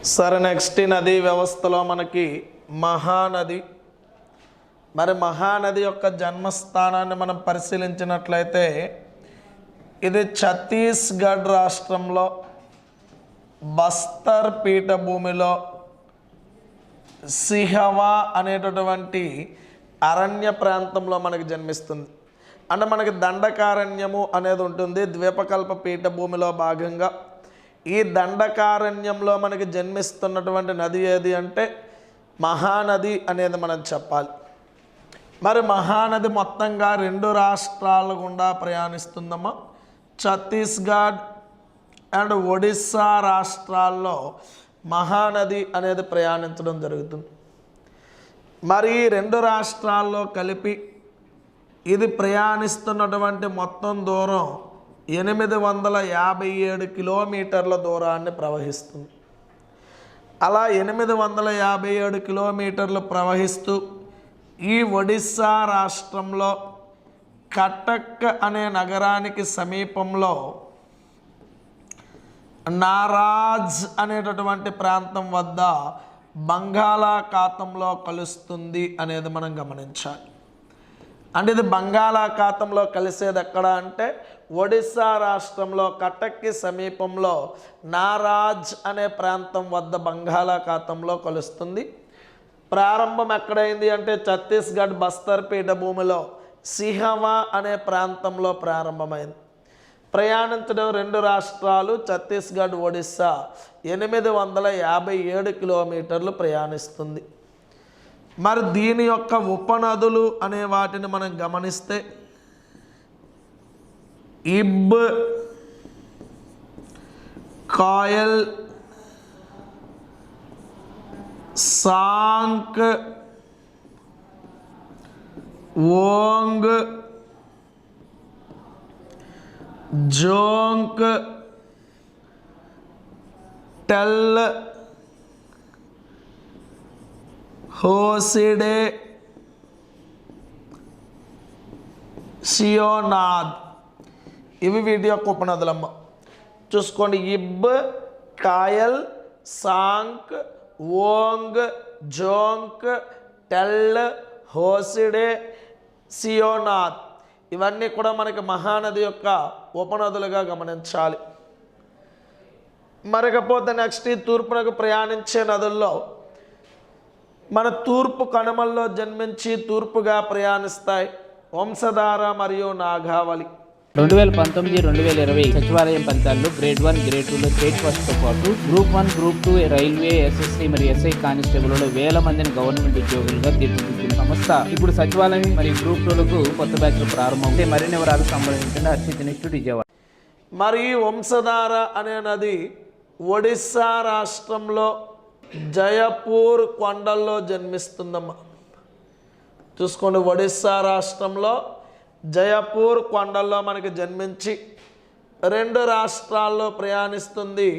సరే, నెక్స్ట్ నదీ వ్యవస్థలో మనకి మహానది. మరి మహానది యొక్క జన్మస్థానాన్ని మనం పరిశీలించినట్లయితే ఇది ఛత్తీస్గఢ్ రాష్ట్రంలో బస్తర్ పీఠభూమిలో సిహవా అనేటటువంటి అరణ్య ప్రాంతంలో మనకి జన్మిస్తుంది. అంటే మనకి దండకారణ్యము అనేది ఉంటుంది ద్వీపకల్ప పీఠభూమిలో భాగంగా. ఈ దండకారణ్యంలో మనకి జన్మిస్తున్నటువంటి నది ఏది అంటే మహానది అనేది మనం చెప్పాలి. మరి మహానది మొత్తంగా 2 రాష్ట్రాల గుండా ప్రయాణిస్తుందమ్మా. ఛత్తీస్గఢ్ అండ్ ఒడిస్సా రాష్ట్రాల్లో మహానది అనేది ప్రయాణించడం జరుగుతుంది. మరి 2 రాష్ట్రాల్లో కలిపి ఇది ప్రయాణిస్తున్నటువంటి మొత్తం దూరం 857 కిలోమీటర్ల దూరాన్ని ప్రవహిస్తుంది. అలా 857 కిలోమీటర్లు ప్రవహిస్తూ ఈ ఒడిస్సా రాష్ట్రంలో కటక్ అనే నగరానికి సమీపంలో నారాజ్ అనేటటువంటి ప్రాంతం వద్ద బంగాళాఖాతంలో కలుస్తుంది అనేది మనం గమనించాలి. అంటే ఇది బంగాళాఖాతంలో కలిసేది ఎక్కడ అంటే ఒడిస్సా రాష్ట్రంలో కటక్కి సమీపంలో నారాజ్ అనే ప్రాంతం వద్ద బంగాళాఖాతంలో కలుస్తుంది. ప్రారంభం ఎక్కడైంది అంటే ఛత్తీస్గఢ్ బస్తర్ పీఠభూమిలో సిహవా అనే ప్రాంతంలో ప్రారంభమైంది. ప్రయాణించడం 2 రాష్ట్రాలు ఛత్తీస్గఢ్ ఒడిస్సా 857 కిలోమీటర్లు ప్రయాణిస్తుంది. మరి దీని యొక్క ఉపనదులు అనే వాటిని మనం గమనిస్తే ఇబ్, కాయల్, సాంక్, ఓంగ్, జోంక్, టెల్, హోసిడే, సియోనాద్, ఇవి వీటి యొక్క ఉపనదులమ్మ. చూసుకోండి, ఇబ్, కాయల్, సాంక్, ఓంగ్, జోంక్, టెల్, హోసిడే, సియోనాద్ ఇవన్నీ కూడా మనకి మహానది యొక్క ఉపనదులుగా గమనించాలి. మరకపోతే నెక్స్ట్ ఈ తూర్పునకు ప్రయాణించే నదుల్లో మన తూర్పు కనుమల్లో జన్మించి తూర్పుగా ప్రయాణిస్తాయి వంశధార మరియు నాగావళి. 2019-2020 సచివాలయం ఫలితాల్లో గ్రేడ్ 1, గ్రేడ్ 2లో స్టేట్ ఫస్ట్తో పాటు గ్రూప్ 1, గ్రూప్ 2 రైల్వే, ఎస్ఎస్సీ మరియు ఎస్ఐ కానిస్టేబుల్లో 1000 మందిని గవర్నమెంట్ ఉద్యోగులుగా తీర్చిదిద్దిన సంస్థ ఇప్పుడు సచివాలయం మరియు గ్రూప్ 2లకు కొత్త బ్యాచ్లు ప్రారంభం. మరిన్ని వివరాలు సంబంధించిన అర్చిత్ ఇన్స్టిట్యూట్ విజయవాడ. మరి వంశధార అనే నది ఒడిస్సా రాష్ట్రంలో జయపూర్ కొండల్లో జన్మిస్తుందమ్మా. చూసుకోండి, ఒడిస్సా రాష్ట్రంలో జయపూర్ కొండల్లో మనకి జన్మించి 2 రాష్ట్రాల్లో ప్రయాణిస్తుంది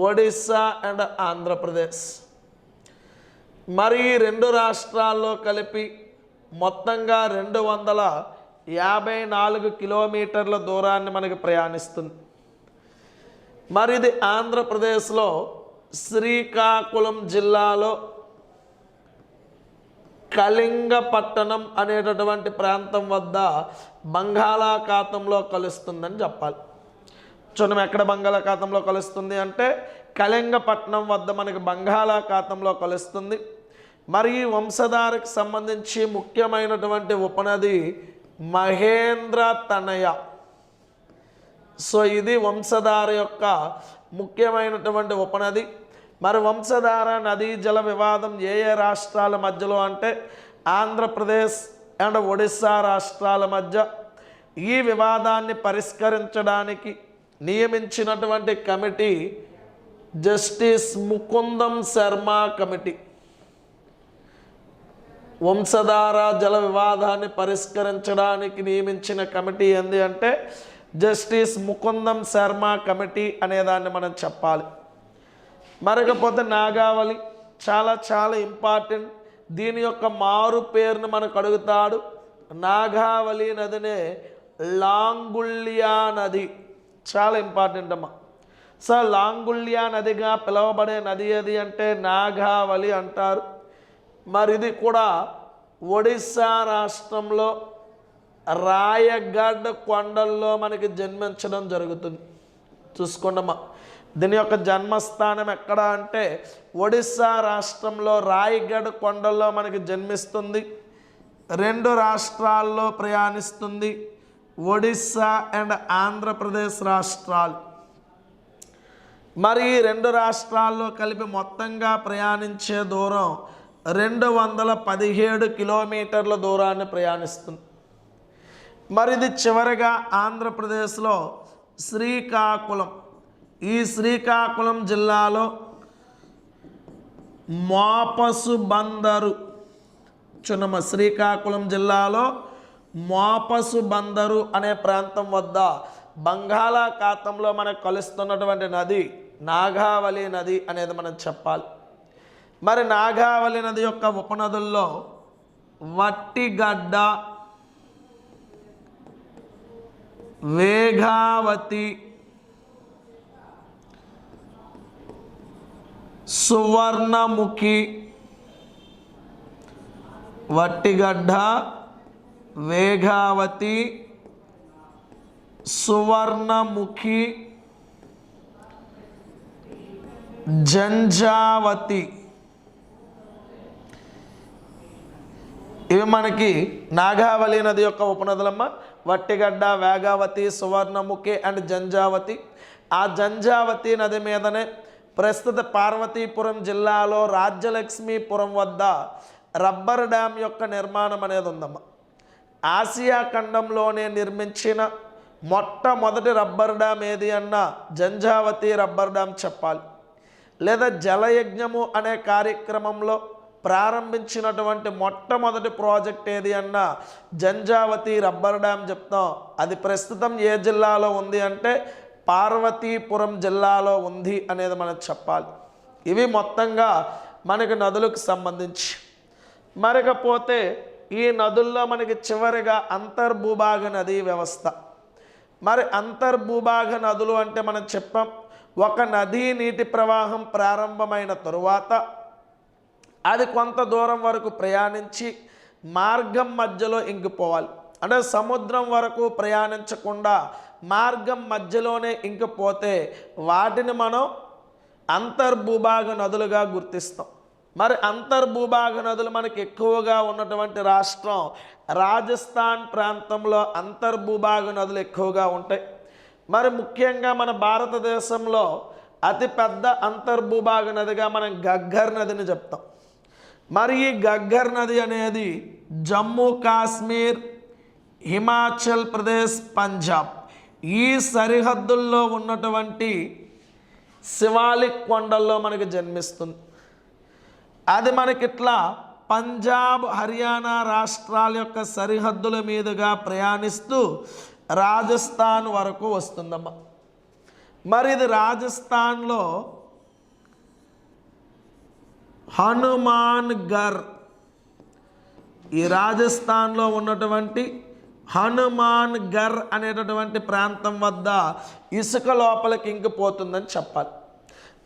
ఒడిస్సా అండ్ ఆంధ్రప్రదేశ్. మరి 2 రాష్ట్రాల్లో కలిపి మొత్తంగా 254 కిలోమీటర్ల దూరాన్ని మనకి ప్రయాణిస్తుంది. మరి ఇది ఆంధ్రప్రదేశ్లో శ్రీకాకుళం జిల్లాలో కళింగపట్టణం అనేటటువంటి ప్రాంతం వద్ద బంగాళాఖాతంలో కలుస్తుందని చెప్పాలి. చూడండి, ఎక్కడ బంగాళాఖాతంలో కలుస్తుంది అంటే కళింగపట్నం వద్ద మనకి బంగాళాఖాతంలో కలుస్తుంది. మరి ఈ వంశధారకు సంబంధించి ముఖ్యమైనటువంటి ఉపనది మహేంద్ర తనయ. సో ఇది వంశధార యొక్క ముఖ్యమైనటువంటి ఉపనది. మరి వంశధార నదీ జల వివాదం ఏ రాష్ట్రాల మధ్యలో అంటే ఆంధ్రప్రదేశ్ అండ్ ఒడిస్సా రాష్ట్రాల మధ్య. ఈ వివాదాన్ని పరిష్కరించడానికి నియమించినటువంటి committee justice Mukundam Sharma committee. Vamsadhara జల వివాదాన్ని పరిష్కరించడానికి నియమించిన కమిటీ ఏంది అంటే జస్టిస్ ముకుందం శర్మ కమిటీ అనేదాన్ని మనం చెప్పాలి. మరకపోతే నాగావళి చాలా చాలా ఇంపార్టెంట్. దీని యొక్క మారు పేరును మనకు అడుగుతాడు. నాగావళి నదినే లాంగుల్యా నది, చాలా ఇంపార్టెంట్ అమ్మా. సో లాంగుల్య నదిగా పిలువబడే నది ఏది అంటే నాగావళి అంటారు. మరి ఇది కూడా ఒడిస్సా రాష్ట్రంలో రాయగఢ్ కొండల్లో మనకి జన్మించడం జరుగుతుంది. చూసుకోండమ్మా, దీని యొక్క జన్మస్థానం ఎక్కడ అంటే ఒడిస్సా రాష్ట్రంలో రాయగఢ్ కొండల్లో మనకి జన్మిస్తుంది. 2 రాష్ట్రాల్లో ప్రయాణిస్తుంది, ఒడిస్సా అండ్ ఆంధ్రప్రదేశ్ రాష్ట్రాలు. మరి ఈ 2 రాష్ట్రాల్లో కలిపి మొత్తంగా ప్రయాణించే దూరం 217 కిలోమీటర్ల దూరాన్ని ప్రయాణిస్తుంది. మరి ఇది చివరిగా ఆంధ్రప్రదేశ్లో శ్రీకాకుళం, ఈ శ్రీకాకుళం జిల్లాలో మోపసు బందరు చునమ శ్రీకాకుళం జిల్లాలో మోపసు బందరు అనే ప్రాంతం వద్ద బంగాళాఖాతంలో మనకు కలుస్తున్నటువంటి నది నాగావళి నది అనేది మనం చెప్పాలి. మరి నాగావళి నది యొక్క ఉపనదుల్లో వట్టిగడ్డ, వేగావతి, సువర్ణముఖి, వట్టిగడ్డ, వేగావతి, సువర్ణముఖి, జంజావతి, ఇవి మనకి నాగావళి నది యొక్క ఉపనదులమ్మ. వట్టిగడ్డ, వేగావతి, సువర్ణముఖి అండ్ జంజావతి. ఆ జంజావతి నది మీదనే ప్రస్తుత పార్వతీపురం జిల్లాలో రాజ్యలక్ష్మీపురం వద్ద రబ్బర్ డ్యామ్ యొక్క నిర్మాణం అనేది ఉందమ్మ. ఆసియా ఖండంలోనే నిర్మించిన మొట్టమొదటి రబ్బర్ డ్యామ్ ఏది అన్నా జంజావతి రబ్బర్ డ్యామ్ చెప్పాలి. లేదా జలయజ్ఞము అనే కార్యక్రమంలో ప్రారంభించినటువంటి మొట్టమొదటి ప్రాజెక్ట్ ఏది అన్నా జంజావతి రబ్బర్ డ్యామ్ చెప్తాం. అది ప్రస్తుతం ఏ జిల్లాలో ఉంది అంటే పార్వతీపురం జిల్లాలో ఉంది అనేది మనం చెప్పాలి. ఇవి మొత్తంగా మనకి నదులకు సంబంధించి. మరకపోతే ఈ నదుల్లో మనకి చివరిగా అంతర్భూభాగ నదీ వ్యవస్థ. మరి అంతర్భూభాగ నదులు అంటే మనం చెప్పాం, ఒక నదీ నీటి ప్రవాహం ప్రారంభమైన తరువాత అది కొంత దూరం వరకు ప్రయాణించి మార్గం మధ్యలో ఇంకిపోవాలి. అంటే సముద్రం వరకు ప్రయాణించకుండా మార్గం మధ్యలోనే ఇంకిపోతే వాటిని మనం అంతర్భూభాగ నదులుగా గుర్తిస్తాం. మరి అంతర్భూభాగ నదులు మనకి ఎక్కువగా ఉన్నటువంటి రాష్ట్రం రాజస్థాన్ ప్రాంతంలో అంతర్భూభాగ నదులు ఎక్కువగా ఉంటాయి. మరి ముఖ్యంగా మన భారతదేశంలో అతిపెద్ద అంతర్భూభాగ నదిగా మనం గగ్గర్ నదిని చెప్తాం. మరి ఈ గగ్గర్ నది అనేది జమ్మూ కాశ్మీర్, హిమాచల్ ప్రదేశ్, పంజాబ్ ఈ సరిహద్దుల్లో ఉన్నటువంటి శివాలిక్ కొండల్లో మనకి జన్మిస్తుంది. అది మనకిట్లా పంజాబ్, హర్యానా రాష్ట్రాల యొక్క సరిహద్దుల మీదుగా ప్రయాణిస్తూ రాజస్థాన్ వరకు వస్తుందమ్మా. మరి ఇది రాజస్థాన్లో హనుమాన్ గర్, ఈ రాజస్థాన్లో ఉన్నటువంటి హనుమాన్ గర్ అనేటటువంటి ప్రాంతం వద్ద ఇసుక లోపలికి ఇంకిపోతుందని చెప్పాలి.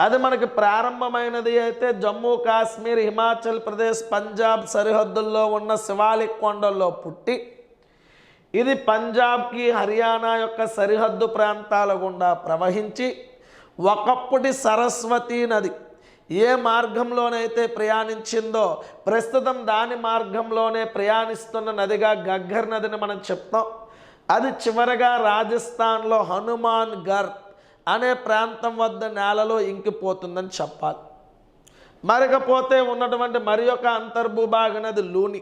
అది మనకి ప్రారంభమైనది అయితే జమ్మూ కాశ్మీర్, హిమాచల్ ప్రదేశ్, పంజాబ్ సరిహద్దుల్లో ఉన్న శివాలిక్ కొండల్లో పుట్టి ఇది పంజాబ్కి, హర్యానా యొక్క సరిహద్దు ప్రాంతాల గుండా ప్రవహించి ఒకప్పటి సరస్వతీ నది ఏ మార్గంలోనైతే ప్రయాణించిందో ప్రస్తుతం దాని మార్గంలోనే ప్రయాణిస్తున్న నదిగా గగ్గర్ నదిని మనం చెప్తాం. అది చివరగా రాజస్థాన్లో హనుమాన్ గర్ అనే ప్రాంతం వద్ద నేలలో ఇంకిపోతుందని చెప్పాలి. మరకపోతే ఉన్నటువంటి మరి ఒక అంతర్భూభాగ నది లూని,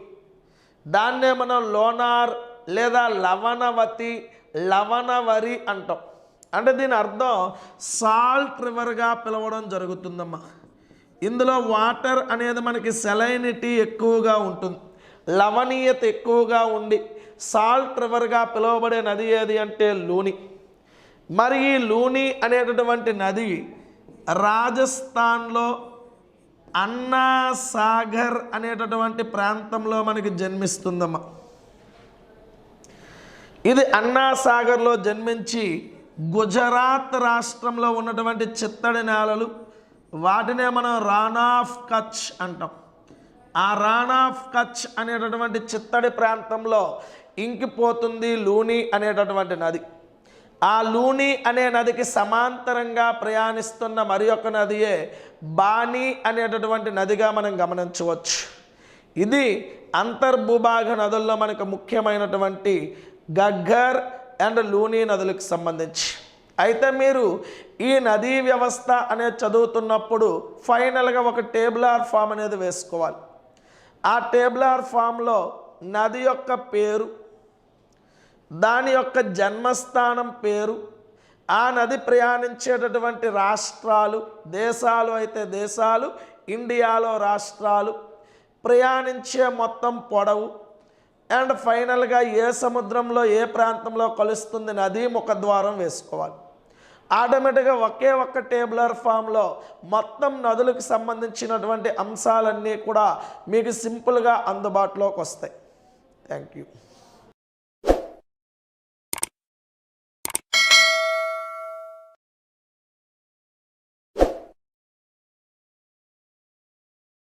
దాన్నే మనం లోనార్ లేదా లవణవతి, లవణవరి అంటాం. అంటే దీని అర్థం సాల్ట్ రివర్గా పిలవడం జరుగుతుందమ్మా. ఇందులో వాటర్ అనేది మనకి సెలైనిటీ ఎక్కువగా ఉంటుంది, లవణీయత ఎక్కువగా ఉండి సాల్ట్ రివర్గా పిలువబడే నది ఏది అంటే లూని. మరి ఈ లూని అనేటటువంటి నది రాజస్థాన్లో అన్నా సాగర్ అనేటటువంటి ప్రాంతంలో మనకి జన్మిస్తుందమ్మా. ఇది అన్నా సాగర్లో జన్మించి గుజరాత్ రాష్ట్రంలో ఉన్నటువంటి చిత్తడి నేలలు, వాటినే మనం రాన్ ఆఫ్ కచ్ అంటాం. ఆ రాన్ ఆఫ్ కచ్ అనేటటువంటి చిత్తడి ప్రాంతంలో ఇంకిపోతుంది లూని అనేటటువంటి నది. ఆ లూని అనే నదికి సమాంతరంగా ప్రయాణిస్తున్న మరి ఒక నదియే బాణి అనేటటువంటి నదిగా మనం గమనించవచ్చు. ఇది అంతర్భూభాగ నదుల్లో మనకు ముఖ్యమైనటువంటి గగ్గర్ అండ్ లూని నదులకు సంబంధించి. అయితే మీరు ఈ నదీ వ్యవస్థ అనేది చదువుతున్నప్పుడు ఫైనల్గా ఒక టేబులార్ ఫామ్ అనేది వేసుకోవాలి. ఆ టేబులార్ ఫామ్లో నది యొక్క పేరు, దాని యొక్క జన్మస్థానం పేరు, ఆ నది ప్రయాణించేటటువంటి రాష్ట్రాలు, దేశాలు అయితే దేశాలు, ఇండియాలో రాష్ట్రాలు, ప్రయాణించే మొత్తం పొడవు, అండ్ ఫైనల్గా ఏ సముద్రంలో ఏ ప్రాంతంలో కలుస్తుంది నదీ ముఖద్వారం వేసుకోవాలి. ఆటోమేటిక్గా ఒకే ఒక్క టేబులర్ ఫామ్లో మొత్తం నదులకు సంబంధించినటువంటి అంశాలన్నీ కూడా మీకు సింపుల్గా అందుబాటులోకి వస్తాయి. Thank you.